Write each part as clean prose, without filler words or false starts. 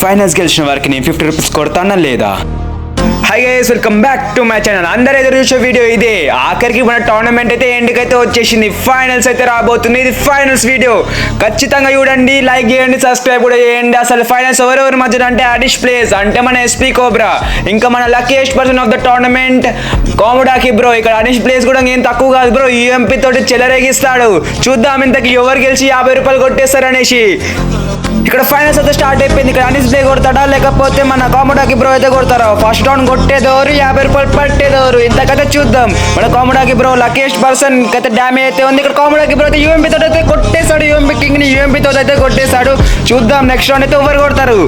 Finals గెలిచిన వారికి నేను 50 రూపీస్ కొడతానా లేదా? Hi guys, welcome back to my channel. అందరూ ఎదురు చూసే వీడియో ఇదే. ఆఖరికి మన టోర్నమెంట్ అయితే ఎండ్కైతే వచ్చేసింది. ఫైనల్స్ అయితే రాబోతుంది. ఇది ఫైనల్స్ వీడియో. ఖచ్చితంగా చూడండి, లైక్ చేయండి, సబ్స్క్రైబ్ కూడా చేయండి. అసలు ఫైనల్స్ ఎవరెవరి మధ్యన అంటే అడిష్ ప్లేస్ అంటే మన ఎస్పీ కోబ్రా, ఇంకా మన luckiest person of the tournament కోమడాకి బ్రో. ఇక్కడ అడిష్ ప్లేస్ కూడా ఏం తక్కువ కాదు బ్రో. యూఎంపీ తోటి చెలరేగిస్తాడు. చూద్దాం ఇంతకి ఎవరు గెలిచి 50 రూపాయలు కొట్టేస్తారు అనేసి. ఇక్కడ ఫైనల్స్ అయితే స్టార్ట్ అయిపోయింది. ఇక్కడ అనిస్ ప్లే కొడతాడా లేకపోతే మన కోమడాకి బ్రో అయితే కొడతారా? ఫస్ట్ రౌండ్ కొట్టేదోరు 50 రూపాయలు పట్టేదోరు. ఇంతకైతే చూద్దాం. మన కోమడాకి బ్రో లక్కీయెస్ట్ పర్సన్ అయితే డ్యామేజ్ అయితే ఉంది. ఇక్కడ కోమడాకి బ్రో అయితే యూఎంపీ తోటి అయితే కొట్టేశాడు. యూఎంపీ కింగ్ ని యూఎంపీ తోటి అయితే కొట్టేశాడు. చూద్దాం నెక్స్ట్ రౌండ్ అయితే ఎవరు కొడతారు.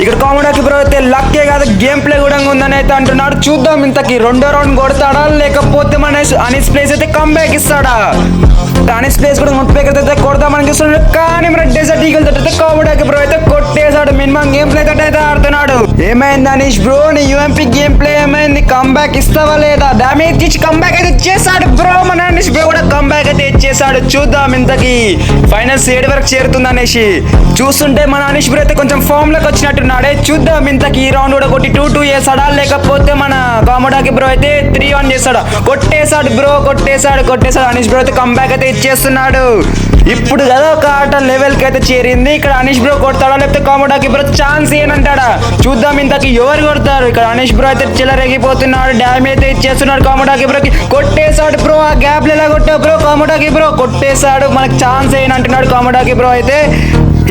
ఇక్కడ కోమడాకి బ్రో అయితే లక్కే కాదు, గేమ్ ప్లే కూడా ఉందని అయితే అంటున్నాడు. చూద్దాం ఇంతకి రెండో రౌండ్ కొడతాడా లేకపోతే మన అనిస్ ప్లేస్ అయితే కంబ్యాక్ ఇస్తాడా? అనిస్ ప్లేస్ కూడా అయితే కొడతామని చూస్తున్నాడు. కానీ మన డెజర్ట్ ఈగల్ తోటి అయితే కోమడాకి బ్రో అయితే కొట్టేశాడు. మినిమం గేమ్ ప్లే తోటి అయితే ఆడుతున్నాడు. ఏమైంది అనీష్ బ్రో, నీ యూఎంపీ గేమ్ ప్లే ఏమైంది? కంబ్యాక్ ఇస్తావా లేదా? డామేజ్ ఇచ్చి కంబ్యాక్ అయితే ఇచ్చేసాడు బ్రో. మన అనీష్ బ్రో కూడా కంబ్యాక్ అయితే ఇచ్చేసాడు. చూద్దాం ఇంతకి ఫైనల్స్ 7 వరకు చేరుతుంది అనేసి. చూస్తుంటే మన అనీష్ బ్రో అయితే కొంచెం ఫామ్ లోకి వచ్చినట్టున్నాడే. చూద్దాం ఇంతకి ఈ రౌండ్ కూడా కొట్టి 2-2 చేస్తాడా లేకపోతే మన కోమడాకి బ్రో అయితే 3-1 చేస్తాడా? కొట్టేశాడు బ్రో, కొట్టేశాడు. అనీష్ బ్రో అయితే కంబ్యాక్ అయితే ఇచ్చేస్తున్నాడు. ఇప్పుడు కదా ఒక ఆట లెవెల్ కి అయితే చేరింది. ఇక్కడ అనీష్ బ్రో కొడతాడా లేకపోతే కోమడాకి బ్రో ఛాన్స్ ఏనంటాడా? చూద్దాం ఇంతకి ఎవరు కొడతారు. ఇక్కడ అనీష్ బ్రో అయితే చెలరేగిపోతున్నాడు. డ్యామేజ్ అయితే ఇచ్చేస్తున్నాడు. కోమడాకి బ్రోకి కొట్టేశాడు బ్రో. ఆ గ్యాప్ ఎలా కొట్టావు బ్రో? కోమడాకి బ్రో కొట్టేశాడు. మనకు ఛాన్స్ ఏనంటున్నాడు కోమడాకి బ్రో అయితే.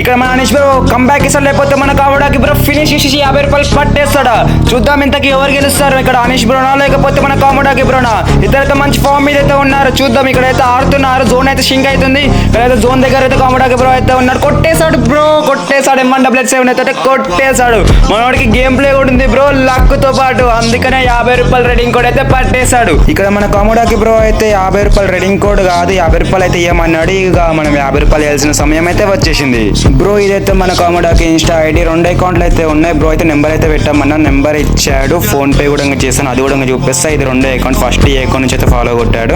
ఇక్కడ మన అనీష్ బ్రో కంబ్యాక్ ఇస్తాడు లేకపోతే మన కోమడాకి బ్రో ఫినిష్ చేసి 50 రూపాయలు పట్టేస్తాడా? చూద్దాం ఇంతకి ఎవరు గెలుస్తారు. ఇక్కడ అనీష్ బ్రోనా లేకపోతే మన కోమడాకి బ్రోనా? ఇద్దరైతే మంచి ఫామ్ మీద అయితే ఉన్నారు. చూద్దాం ఇక్కడైతే ఆడుతున్నారు. జోన్ అయితే షింక్ అవుతుంది. ఇక్కడైతే జోన్ దగ్గర అయితే కోమడాకి బ్రో అయితే ఉన్నాడు. కొట్టేశాడు బ్రో, కొట్టేశాడు. M177 అయితే కొట్టేశాడు. మనోడికి గేమ్ ప్లే కూడా ఉంది బ్రో లక్ తో పాటు. అందుకనే 50 రూపాయలు రెడింగ్ కోడ్ అయితే పట్టేశాడు. ఇక్కడ మన కోమడాకి బ్రో అయితే 50 రూపాయలు రెడింగ్ కోడ్ కాదు 50 రూపాయలు అయితే ఇవ్వమన్నాడు. ఇక మనం 50 రూపాయలు వేయాల్సిన సమయం అయితే వచ్చేసింది బ్రో. ఇదైతే మన కోమడాకి ఇన్స్టా ఐడి 2 అకౌంట్లు అయితే ఉన్నాయి బ్రో. అయితే నెంబర్ అయితే పెట్టామన్నా నెంబర్ ఇచ్చాడు. ఫోన్ పే కూడా చేశాను, అది కూడా చూపిస్తా. ఇది 2 అకౌంట్. ఫస్ట్ ఈ అకౌంట్ నుంచి అయితే ఫాలో కొట్టాడు.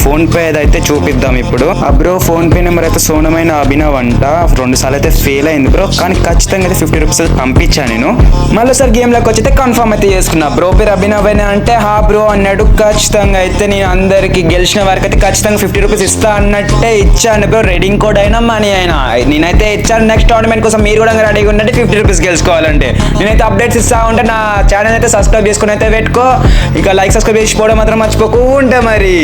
ఫోన్ పే అయితే చూపిద్దాం ఇప్పుడు. బ్రో ఫోన్ పే నెంబర్ అయితే సోనమైన అభినవ్ అంట. 2 సార్లు అయితే ఫెయిల్ అయింది బ్రో, కానీ ఖచ్చితంగా అయితే 50 రూపీస్ పంపించాను నేను. మళ్ళీ సార్ గేమ్ లోకి వచ్చి కన్ఫర్మ్ అయితే చేసుకున్నా. బ్రో పేరు అభినవ్ అయినా అంటే హా బ్రో అన్నాడు. ఖచ్చితంగా అయితే నేను అందరికి గెలిచిన వారికి అయితే ఖచ్చితంగా 50 రూపీస్ ఇస్తా అన్నట్టే ఇచ్చాను బ్రో. రెడింగ్ కోడ్ అయినా మనీ అయినా నేనైతే ఇచ్చాను. నెక్స్ట్ టోర్నమెంట్ కోసం మీరు కూడా రెడీగా ఉండండి 50 రూపీస్ గెలుచుకోవాలంటే. నేనైతే అప్డేట్స్ ఇస్తా ఉంటే నా ఛానల్ అయితే సబ్స్క్రైబ్ చేసుకుని అయితే పెట్టుకో. ఇక లైక్ సబ్స్క్రైబ్ చేసుకోవడం మాత్రం మర్చిపోకుండా మరి.